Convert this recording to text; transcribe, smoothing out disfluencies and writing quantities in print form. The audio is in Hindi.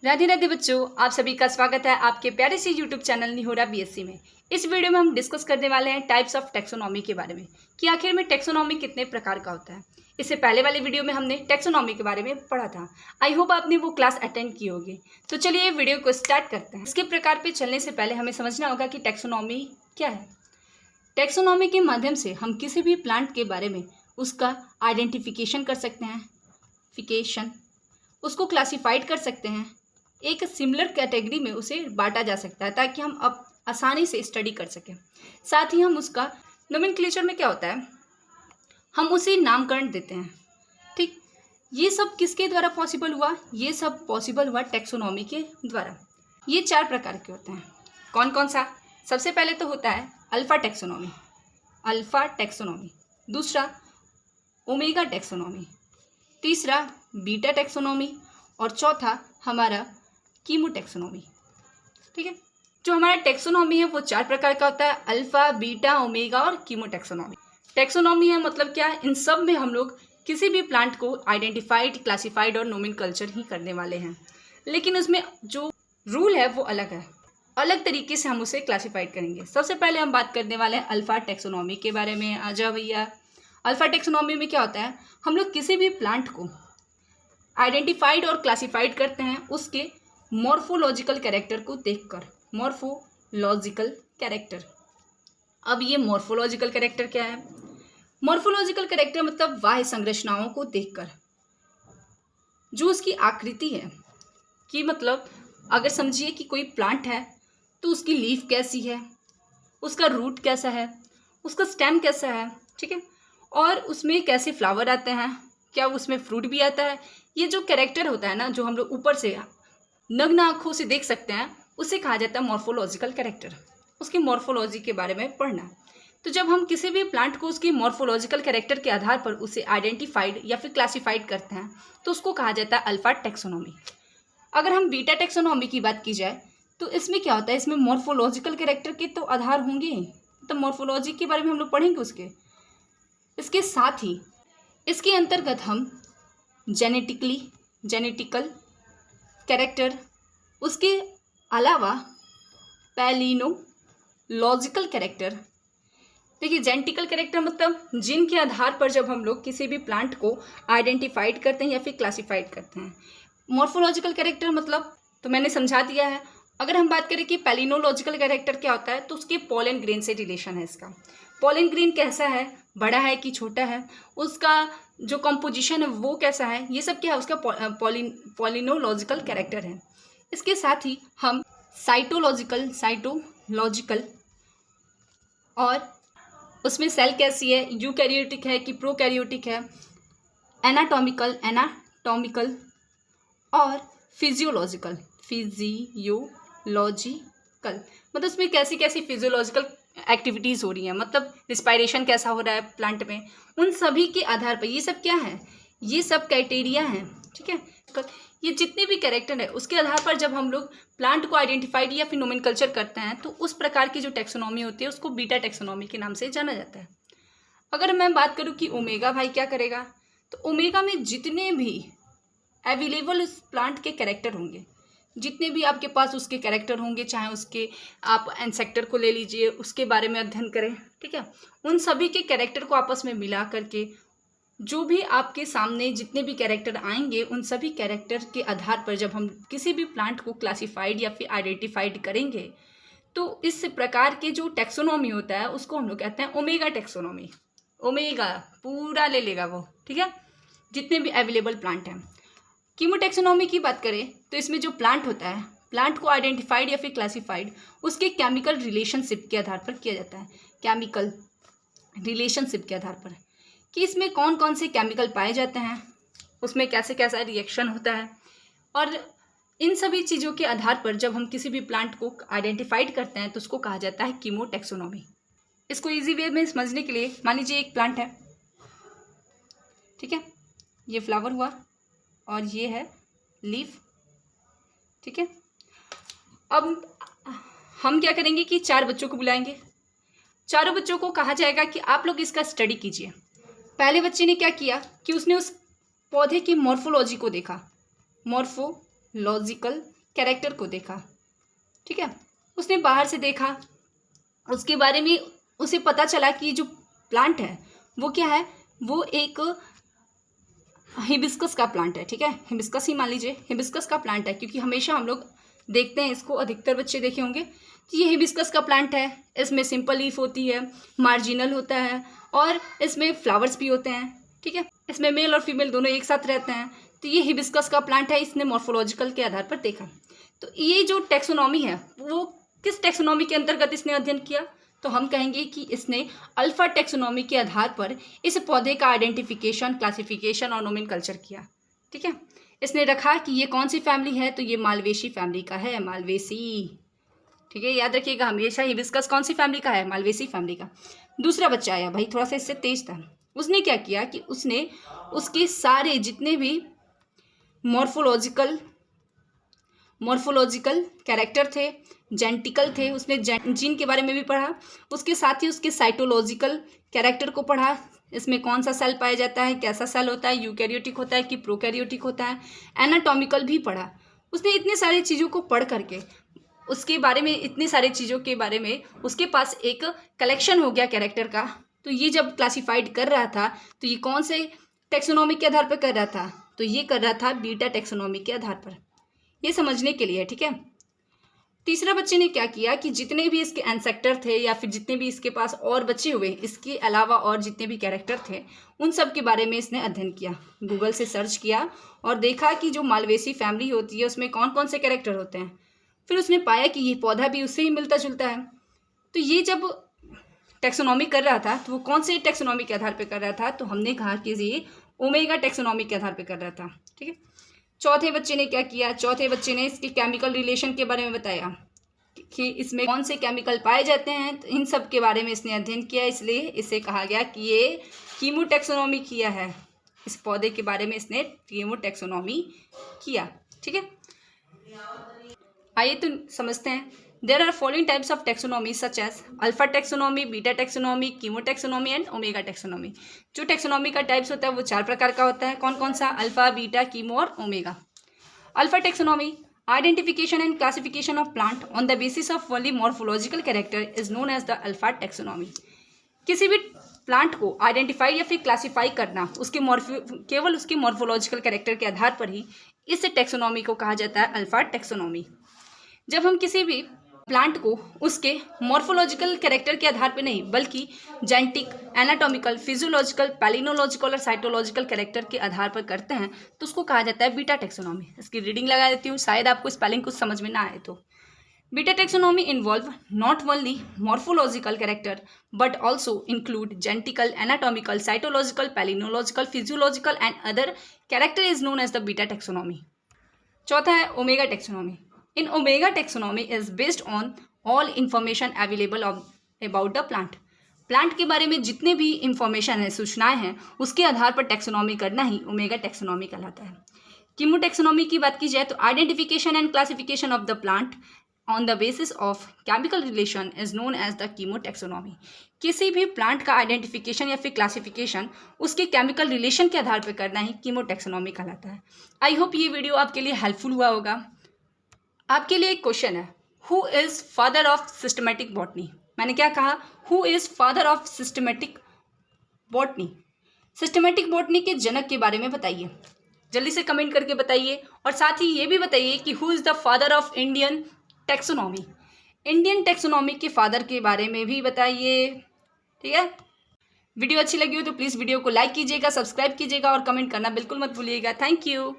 राधे राधे बच्चों, आप सभी का स्वागत है आपके प्यारे से यूट्यूब चैनल निहोरा बीएससी में। इस वीडियो में हम डिस्कस करने वाले हैं टाइप्स ऑफ टेक्सोनॉमी के बारे में कि आखिर में टेक्सोनॉमी कितने प्रकार का होता है। इससे पहले वाले वीडियो में हमने टेक्सोनॉमी के बारे में पढ़ा था। आई होप आपने वो क्लास अटेंड की होगी। तो चलिए वीडियो को स्टार्ट करते हैं। इसके प्रकार पर चलने से पहले हमें समझना होगा कि टेक्सोनॉमी क्या है। टेक्सोनॉमी के माध्यम से हम किसी भी प्लांट के बारे में उसका आइडेंटिफिकेशन कर सकते हैं, उसको क्लासीफाइड कर सकते हैं, एक सिमिलर कैटेगरी में उसे बांटा जा सकता है ताकि हम अब आसानी से स्टडी कर सकें। साथ ही हम उसका नोमेनक्लेचर में क्या होता है, हम उसे नामकरण देते हैं। ठीक, ये सब किसके द्वारा पॉसिबल हुआ? ये सब पॉसिबल हुआ टेक्सोनॉमी के द्वारा। ये 4 प्रकार के होते हैं। कौन कौन सा? सबसे पहले तो होता है अल्फा टेक्सोनॉमी, दूसरा ओमेगा टेक्सोनॉमी, तीसरा बीटा टेक्सोनॉमी और चौथा हमारा कीमो टेक्सोनॉमी। ठीक है, जो हमारा टेक्सोनॉमी है वो 4 प्रकार का होता है, अल्फा, बीटा, ओमेगा और कीमो टेक्सोनॉमी। टेक्सोनॉमी है मतलब क्या? इन सब में हम लोग किसी भी प्लांट को आइडेंटिफाइड, क्लासिफाइड और नोमेनकल्चर ही करने वाले हैं, लेकिन उसमें जो रूल है वो अलग है। अलग तरीके से हम उसे क्लासिफाइड करेंगे। सबसे पहले हम बात करने वाले हैं अल्फा टेक्सोनॉमी के बारे में। आ जाओ भैया। अल्फा टेक्सोनॉमी में क्या होता है, हम लोग किसी भी प्लांट को आइडेंटिफाइड और क्लासिफाइड करते हैं उसके मॉर्फोलॉजिकल कैरेक्टर को देखकर। Morphological character. अब ये मॉर्फोलॉजिकल कैरेक्टर क्या है? मॉर्फोलॉजिकल कैरेक्टर मतलब बाह्य संरचनाओं को देखकर, जो उसकी आकृति है कि मतलब अगर समझिए कि कोई प्लांट है तो उसकी लीफ कैसी है, उसका रूट कैसा है, उसका स्टेम कैसा है, ठीक है, और उसमें कैसे फ्लावर आते हैं, क्या उसमें फ्रूट भी आता है। ये जो कैरेक्टर होता है ना, जो हम लोग ऊपर से नग्न आँखों से देख सकते हैं, उसे कहा जाता है मॉर्फोलॉजिकल कैरेक्टर। उसकी मॉर्फोलॉजी के बारे में पढ़ना। तो जब हम किसी भी प्लांट को उसकी मॉर्फोलॉजिकल कैरेक्टर के आधार पर उसे आइडेंटिफाइड या फिर क्लासिफाइड करते हैं तो उसको कहा जाता है अल्फा टेक्सोनॉमी। अगर हम बीटा टेक्सोनॉमी की बात की जाए तो इसमें क्या होता है, इसमें मॉर्फोलॉजिकल कैरेक्टर के तो आधार होंगे ही, तो मॉर्फोलॉजी के बारे में हम लोग पढ़ेंगे उसके। इसके साथ ही इसके अंतर्गत हम जेनेटिकल कैरेक्टर, उसके अलावा पैलिनोलॉजिकल कैरेक्टर। देखिए, जेनेटिकल कैरेक्टर मतलब जीन के आधार पर जब हम लोग किसी भी प्लांट को आइडेंटिफाइड करते हैं या फिर क्लासिफाइड करते हैं। मॉर्फोलॉजिकल कैरेक्टर मतलब तो मैंने समझा दिया है। अगर हम बात करें कि पैलिनोलॉजिकल कैरेक्टर क्या होता है, तो उसके पॉलन ग्रेन से रिलेशन है इसका। पॉलन ग्रेन कैसा है, बड़ा है कि छोटा है, उसका जो कंपोजिशन है वो कैसा है, ये सब क्या है, उसका पॉलिनोलॉजिकल कैरेक्टर है। इसके साथ ही हम साइटोलॉजिकल और उसमें सेल कैसी है, यूकैरियोटिक है कि प्रोकैरियोटिक है, एनाटॉमिकल और फिजियोलॉजिकल मतलब उसमें कैसी कैसी फिजियोलॉजिकल एक्टिविटीज़ हो रही हैं, मतलब रिस्पायरेशन कैसा हो रहा है प्लांट में, उन सभी के आधार पर ये सब क्या है, ये सब क्राइटेरिया हैं। ठीक है, ये जितने भी कैरेक्टर है उसके आधार पर जब हम लोग प्लांट को आइडेंटिफाइड या फिर नोमेनकल्चर करते हैं तो उस प्रकार की जो टेक्सोनॉमी होती है उसको बीटा टेक्सोनॉमी के नाम से जाना जाता है। अगर मैं बात करूँ कि ओमेगा भाई क्या करेगा, तो ओमेगा में जितने भी अवेलेबल उस प्लांट के कैरेक्टर होंगे, जितने भी आपके पास उसके कैरेक्टर होंगे, चाहे उसके आप इंसेक्टर को ले लीजिए, उसके बारे में अध्ययन करें। ठीक है, उन सभी के कैरेक्टर को आपस में मिला करके जो भी आपके सामने जितने भी कैरेक्टर आएंगे, उन सभी कैरेक्टर के आधार पर जब हम किसी भी प्लांट को क्लासिफाइड या फिर आइडेंटिफाइड करेंगे तो इस प्रकार के जो टेक्सोनॉमी होता है उसको हम लोग कहते हैं ओमेगा टेक्सोनॉमी। ओमेगा पूरा ले लेगा वो, ठीक है, जितने भी अवेलेबल प्लांट हैं। कीमो टेक्सोनॉमी की बात करें तो इसमें जो प्लांट होता है, प्लांट को आइडेंटिफाइड या फिर क्लासिफाइड उसके केमिकल रिलेशनशिप के आधार पर किया जाता है। केमिकल रिलेशनशिप के आधार पर कि इसमें कौन कौन से केमिकल पाए जाते हैं, उसमें कैसे कैसा रिएक्शन होता है, और इन सभी चीज़ों के आधार पर जब हम किसी भी प्लांट को आइडेंटिफाइड करते हैं तो उसको कहा जाता है कीमो टेक्सोनॉमी। इसको इजी वे में समझने के लिए मान लीजिए एक प्लांट है, ठीक है, ये फ्लावर हुआ और ये है लीफ। ठीक है, अब हम क्या करेंगे कि 4 बच्चों को बुलाएंगे। चारों बच्चों को कहा जाएगा कि आप लोग इसका स्टडी कीजिए। पहले बच्चे ने क्या किया कि उसने उस पौधे की मॉर्फोलॉजी को देखा, मॉर्फोलॉजी मॉर्फोलॉजिकल कैरेक्टर को देखा, ठीक है। उसने बाहर से देखा, उसके बारे में उसे पता चला कि जो प्लांट है वो क्या है, वो एक हिबिस्कस का प्लांट है, ठीक है। हिबिस्कस ही मान लीजिए, हिबिस्कस का प्लांट है, क्योंकि हमेशा हम लोग देखते हैं इसको, अधिकतर बच्चे देखे होंगे। तो ये हिबिस्कस का प्लांट है, इसमें सिंपल लीफ होती है, मार्जिनल होता है और इसमें फ्लावर्स भी होते हैं, ठीक है। इसमें मेल और फीमेल दोनों एक साथ रहते हैं। तो ये हिबिस्कस का प्लांट है, इसने मॉर्फोलॉजिकल के आधार पर देखा। तो ये जो टैक्सोनॉमी है वो किस टैक्सोनॉमी के अंतर्गत इसने अध्ययन किया, तो हम कहेंगे कि इसने अल्फा टैक्सोनॉमी के आधार पर इस पौधे का आइडेंटिफिकेशन, क्लासिफिकेशन और नोमेनकल्चर किया, ठीक है। इसने रखा कि ये कौन सी फैमिली है, तो ये मालवेसी फैमिली का है, मालवेसी, ठीक है। याद रखिएगा हमेशा, हिबिस्कस कौन सी फैमिली का है, मालवेसी फैमिली का। दूसरा बच्चा आया भाई, थोड़ा सा इससे तेज था। उसने क्या किया कि उसने उसके सारे जितने भी मॉर्फोलॉजिकल कैरेक्टर थे, जेनेटिकल थे, उसने जीन के बारे में भी पढ़ा, उसके साथ ही उसके साइटोलॉजिकल कैरेक्टर को पढ़ा। इसमें कौन सा सेल पाया जाता है, कैसा सेल होता है, यूकैरियोटिक होता है कि प्रोकैरियोटिक होता है, एनाटॉमिकल भी पढ़ा। उसने इतनी सारी चीज़ों को पढ़ करके उसके बारे में, इतनी सारी चीज़ों के बारे में उसके पास एक कलेक्शन हो गया कैरेक्टर का। तो ये जब क्लासिफाइड कर रहा था तो ये कौन से टैक्सोनॉमी के आधार पर कर रहा था, तो ये कर रहा था बीटा टैक्सोनॉमी के आधार पर, ये समझने के लिए, ठीक है। तीसरा बच्चे ने क्या किया कि जितने भी इसके एंसेक्टर थे या फिर जितने भी इसके पास और बचे हुए इसके अलावा और जितने भी कैरेक्टर थे उन सब के बारे में इसने अध्ययन किया, गूगल से सर्च किया और देखा कि जो मालवेसी फैमिली होती है उसमें कौन कौन से कैरेक्टर होते हैं। फिर उसने पाया कि ये पौधा भी उससे ही मिलता जुलता है। तो ये जब टैक्सोनॉमी कर रहा था तो वो कौन से टैक्सोनॉमी के आधार पर कर रहा था, तो हमने कहा कि ये ओमेगा टैक्सोनॉमी के आधार पर कर रहा था, ठीक है। चौथे बच्चे ने क्या किया, चौथे बच्चे ने इसके केमिकल रिलेशन के बारे में बताया कि इसमें कौन से केमिकल पाए जाते हैं, तो इन सब के बारे में इसने अध्ययन किया, इसलिए इसे कहा गया कि ये कीमोटैक्सोनॉमी किया है। इस पौधे के बारे में इसने कीमोटैक्सोनॉमी किया, ठीक है। आइए तो समझते हैं। There are following types of taxonomy such as alpha taxonomy, beta taxonomy, chemotaxonomy and omega taxonomy. जो टैक्सोनॉमी का टाइप्स होता है वो 4 प्रकार का होता है। कौन कौन सा, अल्फा, बीटा, कीमो और omega. Alpha taxonomy, identification and classification of plant on the basis of only morphological character is known as the alpha taxonomy। किसी भी प्लांट को आइडेंटिफाई या फिर क्लासीफाई करना उसके केवल उसके मॉर्फोलॉजिकल कैरेक्टर के आधार पर ही, इस टैक्सोनॉमी को कहा जाता है अल्फा टैक्सोनॉमी। जब हम किसी भी प्लांट को उसके मॉर्फोलॉजिकल कैरेक्टर के आधार पर नहीं बल्कि जेनेटिक, एनाटॉमिकल, फिजियोलॉजिकल, पैलिनोलॉजिकल और साइटोलॉजिकल कैरेक्टर के आधार पर करते हैं तो उसको कहा जाता है बीटा टैक्सोनॉमी। इसकी रीडिंग लगा देती हूँ, शायद आपको स्पेलिंग कुछ समझ में ना आए तो। Beta taxonomy involve not only morphological character but also include genetical, anatomical, cytological, palynological, physiological and other character is known as the beta taxonomy. चौथा है omega taxonomy. In omega taxonomy is based on all information available about the plant। Plant के बारे में जितने भी इंफॉर्मेशन है, सूचनाएं हैं, उसके आधार पर टैक्सोनॉमी करना ही ओमेगा टैक्सोनॉमी कहलाता है। कीमो टैक्सोनॉमी की बात की जाए तो identification and classification of the plant on the basis of chemical relation is known as the chemo taxonomy. किसी भी प्लांट का आइडेंटिफिकेशन या फिर क्लासिफिकेशन उसके केमिकल रिलेशन के आधार पर करना ही कीमो टैक्सोनॉमी कहलाता है। आई होप ये वीडियो आपके लिए हेल्पफुल हुआ होगा। आपके लिए एक क्वेश्चन है, who is father of systematic botany. मैंने क्या कहा, who is father of systematic botany. Systematic botany के जनक के बारे में बताइए, जल्दी से कमेंट करके बताइए। और साथ ही ये भी बताइए कि who is the father of Indian taxonomy. Indian taxonomy के फादर के बारे में भी बताइए, ठीक है। वीडियो अच्छी लगी हो तो प्लीज़ वीडियो को लाइक कीजिएगा, सब्सक्राइब कीजिएगा और कमेंट करना बिल्कुल मत भूलिएगा। Thank you.